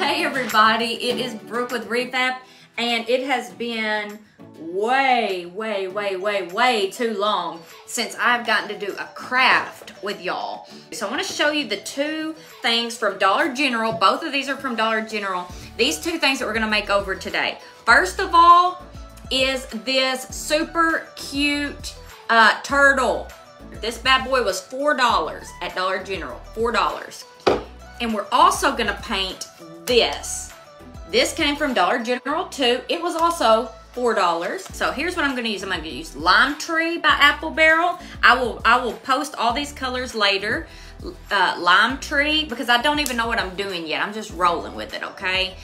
Hey everybody, it is Brooke with Re-Fabbed, and it has been way too long since I've gotten to do a craft with y'all. So I want to show you the two things from Dollar General. Both of these are from Dollar General. These two things that we're going to make over today. First of all is this super cute turtle. This bad boy was $4 at Dollar General, $4. And we're also gonna paint this. This came from Dollar General too. It was also $4. So here's what I'm gonna use. I'm gonna use Lime Tree by Apple Barrel. I will post all these colors later. Lime Tree, because I don't even know what I'm doing yet. I'm just rolling with it, okay?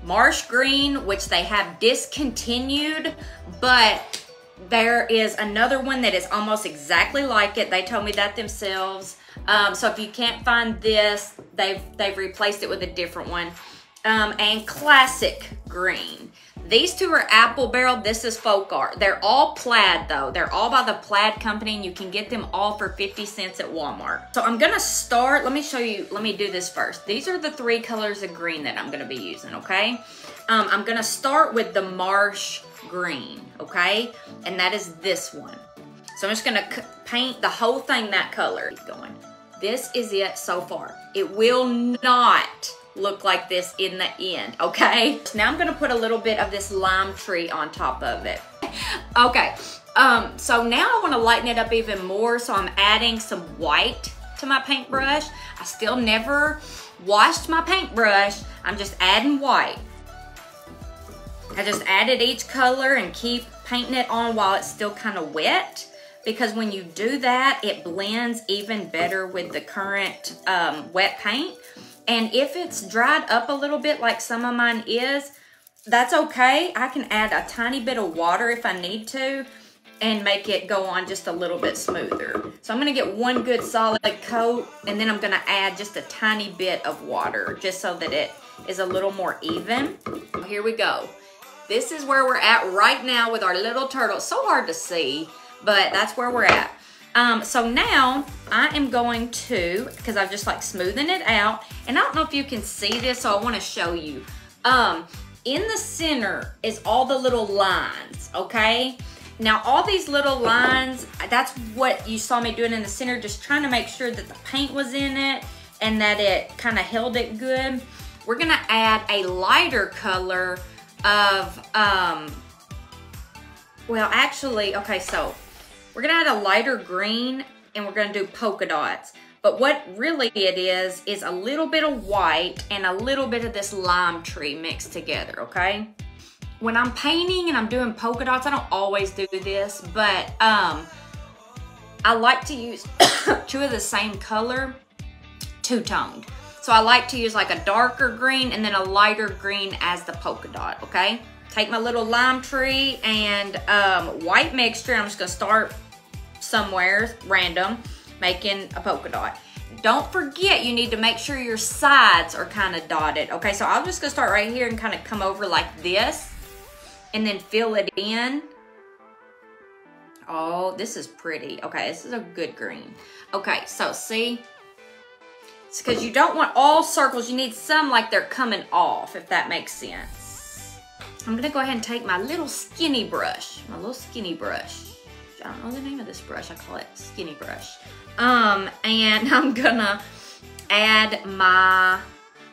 Marsh Green, which they have discontinued, but there is another one that is almost exactly like it. They told me that themselves. So if you can't find this, they've replaced it with a different one. And Classic Green. These two are Apple Barrel. This is Folk Art. They're all plaid though. They're all by the Plaid Company, and you can get them all for 50 cents at Walmart. So I'm gonna start, let me show you, let me do this first. These are the three colors of green that I'm gonna be using, okay? I'm gonna start with the Marsh Green, okay? And that is this one. So I'm just gonna paint the whole thing that color. Keep going. This is it so far. It will not look like this in the end, okay? Now I'm gonna put a little bit of this Lime Tree on top of it. Okay, so now I wanna lighten it up even more, so I'm adding some white to my paintbrush. I still never washed my paintbrush. I'm just adding white. I just added each color and keep painting it on while it's still kind of wet, because when you do that, it blends even better with the current wet paint. And if it's dried up a little bit like some of mine is, that's okay. I can add a tiny bit of water if I need to and make it go on just a little bit smoother. So I'm gonna get one good solid coat, and then I'm gonna add just a tiny bit of water just so that it is a little more even. Here we go. This is where we're at right now with our little turtle. It's so hard to see, but that's where we're at. So now I am going to, because I've just like smoothing it out, and I don't know if you can see this, so I want to show you. In the center is all the little lines, okay? Now all these little lines, that's what you saw me doing in the center, just trying to make sure that the paint was in it and that it kind of held it good. We're gonna add a lighter color of, well actually, okay, so we're gonna add a lighter green and we're gonna do polka dots. But what really it is a little bit of white and a little bit of this Lime Tree mixed together, okay? When I'm painting and I'm doing polka dots, I don't always do this, but I like to use two of the same color, two-toned. So I like to use like a darker green and then a lighter green as the polka dot, okay? Take my little Lime Tree and white mixture. I'm just gonna start somewhere random, making a polka dot. Don't forget, you need to make sure your sides are kind of dotted, okay? So I'm just gonna start right here and kind of come over like this and then fill it in. Oh, this is pretty. Okay, this is a good green. Okay, so see? It's because you don't want all circles. You need some like they're coming off, if that makes sense. I'm gonna go ahead and take my little skinny brush, I don't know the name of this brush, I call it skinny brush. And I'm gonna add my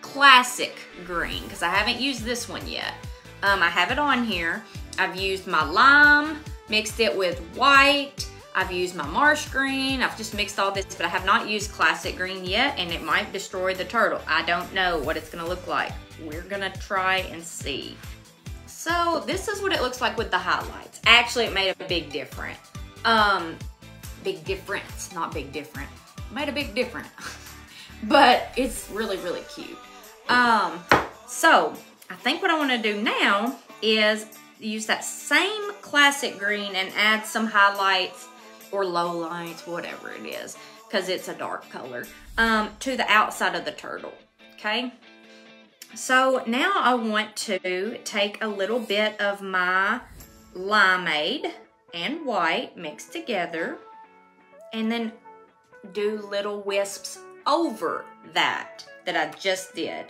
Classic Green, because I haven't used this one yet. I have it on here. I've used my lime, mixed it with white. I've used my Marsh Green. I've just mixed all this, but I have not used Classic Green yet, and it might destroy the turtle. I don't know what it's gonna look like. We're gonna try and see. So this is what it looks like with the highlights. Actually, it made a big difference. Big difference, not big different. Made a big difference. But it's really cute. So I think what I wanna do now is use that same Classic Green and add some highlights or low lights, whatever it is, because it's a dark color, to the outside of the turtle, okay? So now I want to take a little bit of my limeade and white mixed together and then do little wisps over that I just did.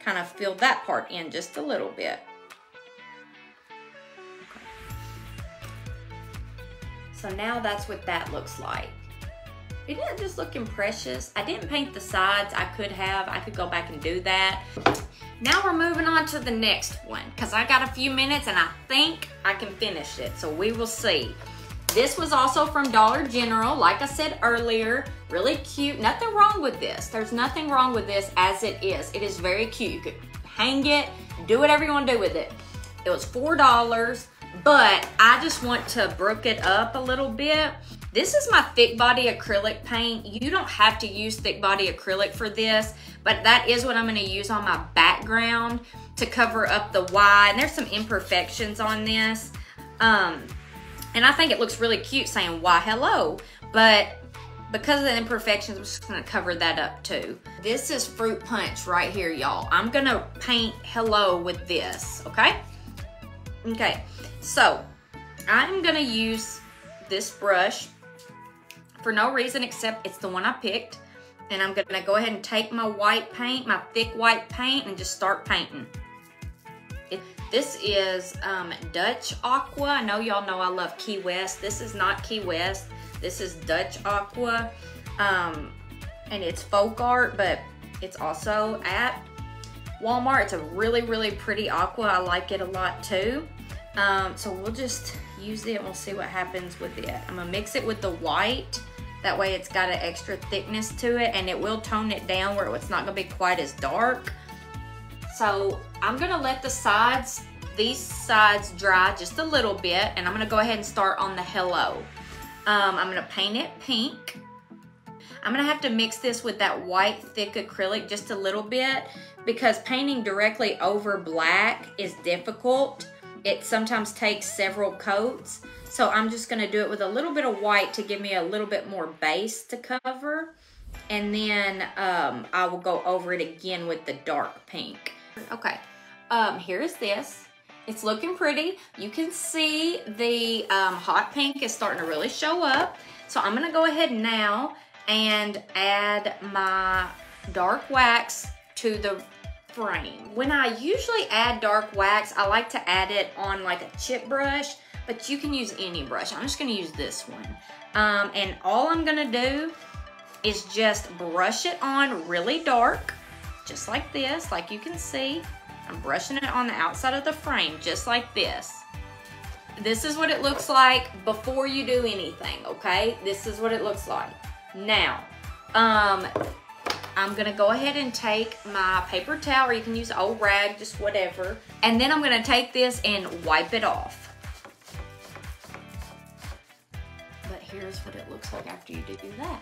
kind of fill that part in just a little bit. So now that's what that looks like. Isn't it just looking precious? I didn't paint the sides. I could have. I could go back and do that. Now we're moving on to the next one because I got a few minutes and I think I can finish it. So we will see. This was also from Dollar General. Like I said earlier, really cute. Nothing wrong with this. There's nothing wrong with this as it is. It is very cute. You could hang it, do whatever you want to do with it. It was $4, but I just want to brook it up a little bit. This is my thick body acrylic paint. You don't have to use thick body acrylic for this, but that is what I'm gonna use on my background to cover up the Y. And there's some imperfections on this. And I think it looks really cute saying why hello, but because of the imperfections, I'm just gonna cover that up too. This is fruit punch right here, y'all. I'm gonna paint hello with this, okay? Okay, so I'm gonna use this brush for no reason except it's the one I picked. And I'm gonna go ahead and take my white paint, my thick white paint, and just start painting. This is Dutch Aqua. I know y'all know I love Key West. This is not Key West. This is Dutch Aqua. And it's folk art, but it's also at Walmart. It's a really, really pretty aqua. I like it a lot too. So we'll just use it and we'll see what happens with it. I'm gonna mix it with the white. That way it's got an extra thickness to it and it will tone it down where it's not gonna be quite as dark. So I'm gonna let the sides, these sides dry just a little bit, and I'm gonna go ahead and start on the hello. I'm gonna paint it pink. I'm gonna have to mix this with that white thick acrylic just a little bit because painting directly over black is difficult. It sometimes takes several coats. So I'm just gonna do it with a little bit of white to give me a little bit more base to cover. And then I will go over it again with the dark pink. Okay, here is this. It's looking pretty. You can see the hot pink is starting to really show up. So I'm gonna go ahead now and add my dark wax to the frame. When I usually add dark wax, I like to add it on like a chip brush, but you can use any brush. I'm just gonna use this one. And all I'm gonna do is just brush it on really dark, just like this, like you can see. I'm brushing it on the outside of the frame, just like this. This is what it looks like before you do anything, okay? This is what it looks like. Now, I'm gonna go ahead and take my paper towel, or you can use an old rag, just whatever. And then I'm gonna take this and wipe it off. But here's what it looks like after you do that.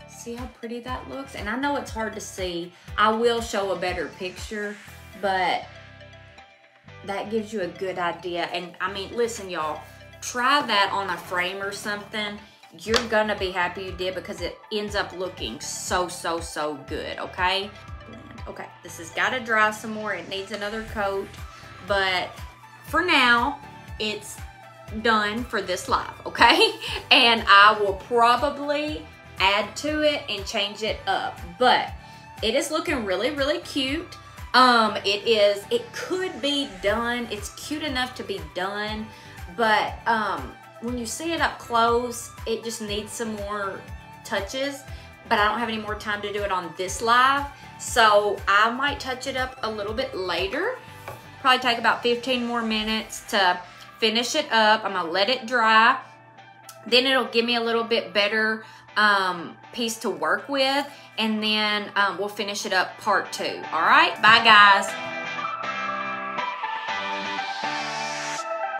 See how pretty that looks? And I know it's hard to see. I will show a better picture, but that gives you a good idea. And I mean, listen y'all, try that on a frame or something. You're gonna be happy you did because it ends up looking so, so, so good, okay? Okay, this has gotta dry some more. It needs another coat, but for now, it's done for this live, okay? And I will probably add to it and change it up, but it is looking really, really cute. It could be done. It's cute enough to be done, but when you see it up close, it just needs some more touches, but I don't have any more time to do it on this live, so I might touch it up a little bit later. Probably take about 15 more minutes to finish it up. I'm gonna let it dry. Then it'll give me a little bit better piece to work with, and then we'll finish it up part 2. All right, bye guys.